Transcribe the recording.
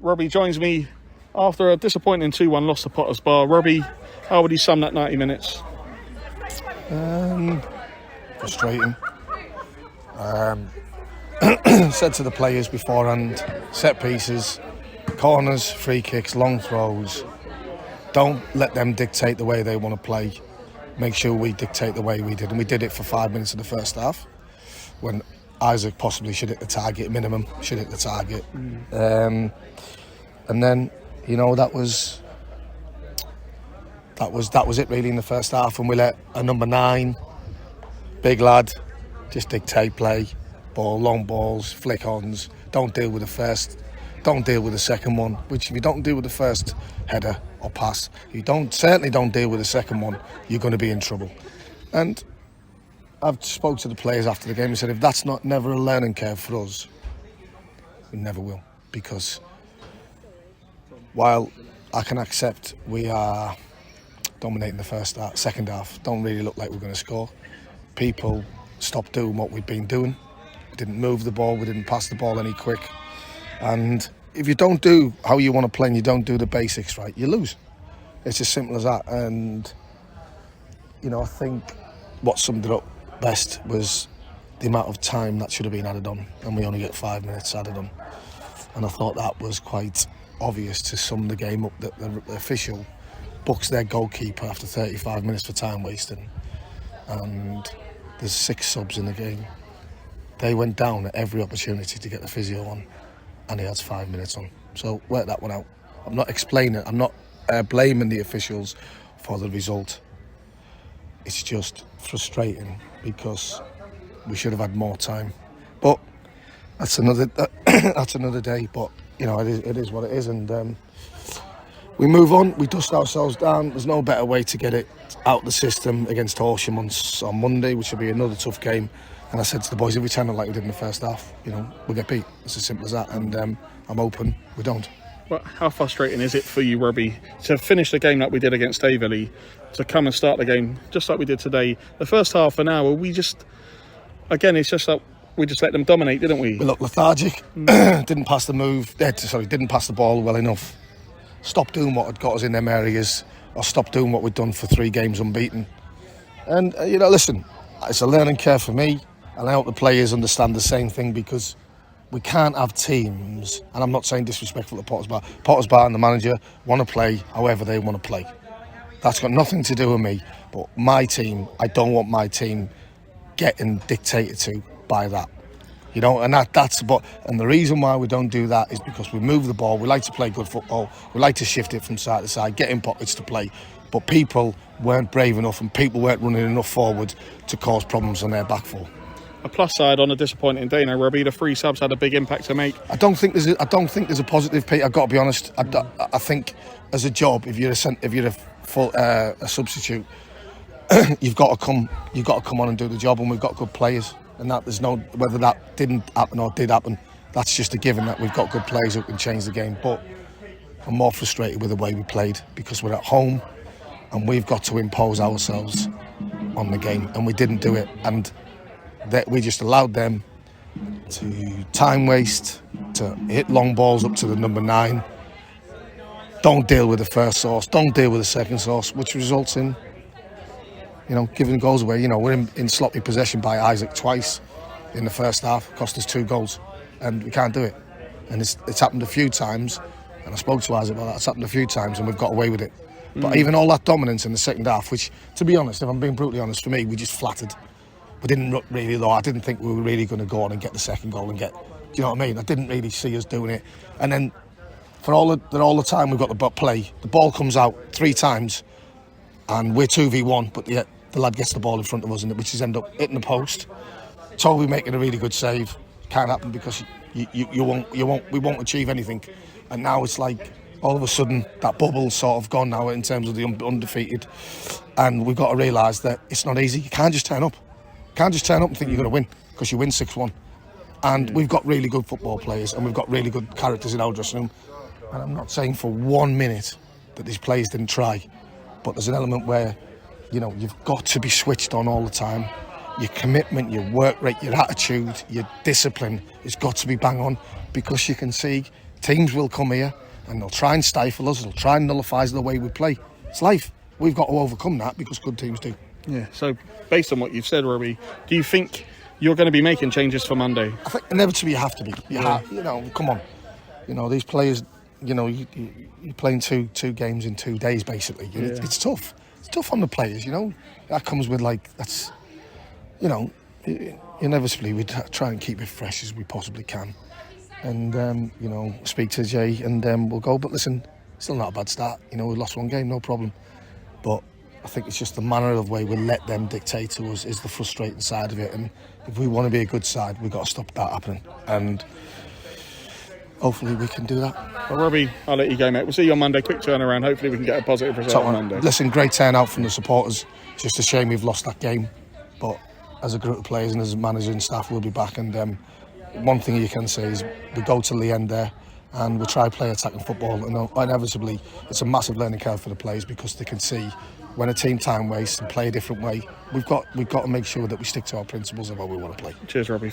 Robbie joins me after a disappointing 2-1 loss to Potters Bar. Robbie, how would you sum that 90 minutes? Frustrating. Said to the players beforehand, set pieces, corners, free kicks, long throws. Don't let them dictate the way they want to play. Make sure we dictate the way we did. And we did it for 5 minutes in the first half, when Isaac possibly should hit the target, minimum, should hit the target. And then, you know, that was it really in the first half, and we let a number 9, big lad, just dictate play, ball, long balls, flick-ons, don't deal with the first, don't deal with the second one, which if you don't deal with the first header or pass, you certainly don't deal with the second one, you're going to be in trouble. And I've spoke to the players after the game and said, if that's never a learning curve for us, we never will, because while I can accept we are dominating the second half, don't really look like we're going to score. People stopped doing what we've been doing. We didn't move the ball, we didn't pass the ball any quick. And if you don't do how you want to play and you don't do the basics right, you lose. It's as simple as that. And, you know, I think what summed it up best was the amount of time that should have been added on, and we only get 5 minutes added on. And I thought that was quite obvious to sum the game up, that the official books their goalkeeper after 35 minutes for time wasting. And there's 6 subs in the game. They went down at every opportunity to get the physio on, and he has 5 minutes on. So work that one out. I'm not explaining, I'm not blaming the officials for the result. It's just frustrating because we should have had more time. But that's another day. But you know, it is what it is, and we move on. We dust ourselves down. There's no better way to get it out the system against Horsham on Monday, which will be another tough game. And I said to the boys, if we turn it like we did in the first half, you know, we'll get beat. It's as simple as that. And I'm hoping we don't. Well, how frustrating is it for you, Robbie, to finish the game like we did against Averley, to come and start the game just like we did today? The first half an hour, we just, again, it's just like we just let them dominate, didn't we? We looked lethargic. Didn't pass the ball well enough. Stopped doing what had got us in them areas, or stopped doing what we'd done for 3 games unbeaten. And, you know, listen, it's a learning curve for me, and I hope the players understand the same thing, because we can't have teams, and I'm not saying disrespectful to Potters Bar. Potters Bar and the manager want to play however they want to play. That's got nothing to do with me, but my team, I don't want my team getting dictated to by that. You know, and and the reason why we don't do that is because we move the ball, we like to play good football, we like to shift it from side to side, get in pockets to play, but people weren't brave enough and people weren't running enough forward to cause problems on their back four. A plus side on a disappointing day now, Robbie, the 3 subs had a big impact to make. I don't think there's a positive, Pete. I've got to be honest. I think as a job, if you're a substitute, you've got to come on and do the job, and we've got good players. And that there's no, whether that didn't happen or did happen, that's just a given that we've got good players who can change the game. But I'm more frustrated with the way we played, because we're at home and we've got to impose ourselves on the game, and we didn't do it. And we just allowed them to time waste, to hit long balls up to the number 9. Don't deal with the first source, don't deal with the second source, which results in, you know, giving goals away. You know, we're in sloppy possession by Isaac twice in the first half, cost us 2 goals, and we can't do it. And it's happened a few times, and I spoke to Isaac about that. It's happened a few times, and we've got away with it. But even all that dominance in the second half, which, to be honest, if I'm being brutally honest, for me, we just flattered. We didn't really, though. I didn't think we were really going to go on and get the second goal and get. Do you know what I mean? I didn't really see us doing it. And then, for all the time we've got the play, the ball comes out 3 times, and we're 2v1, but yet the lad gets the ball in front of us, which is end up hitting the post. Toby making a really good save. Can't happen because we won't achieve anything. And now it's like all of a sudden that bubble's sort of gone now in terms of the undefeated, and we've got to realise that it's not easy. You can't just turn up. Can't just turn up and think you're going to win, because you win 6-1. And we've got really good football players, and we've got really good characters in our dressing room. And I'm not saying for 1 minute that these players didn't try, but there's an element where, you know, you've got to be switched on all the time. Your commitment, your work rate, your attitude, your discipline has got to be bang on, because you can see Teams will come here and they'll try and stifle us. They'll try and nullify the way we play. It's life. We've got to overcome that because good teams do. Yeah. So, based on what you've said, Robbie, do you think you're going to be making changes for Monday? I think inevitably you have to be. Come on. These players. You're playing two games in 2 days basically. It's tough. It's tough on the players. That comes with that's. Inevitably we try and keep it fresh as we possibly can, and speak to Jay, and we'll go. But listen, still not a bad start. We lost one game, no problem. But I think it's just the manner of the way we let them dictate to us is the frustrating side of it. And if we want to be a good side, we've got to stop that happening. And hopefully we can do that. Well, Robbie, I'll let you go, mate. We'll see you on Monday. Quick turnaround. Hopefully we can get a positive result on Monday. Listen, great turnout from the supporters. It's just a shame we've lost that game. But as a group of players and as a manager and staff, we'll be back. And one thing you can say is we go till the end there and we try to play attacking football. And inevitably, it's a massive learning curve for the players because they can see when a team time wastes and play a different way. We've got to make sure that we stick to our principles of how we want to play. Cheers, Robbie.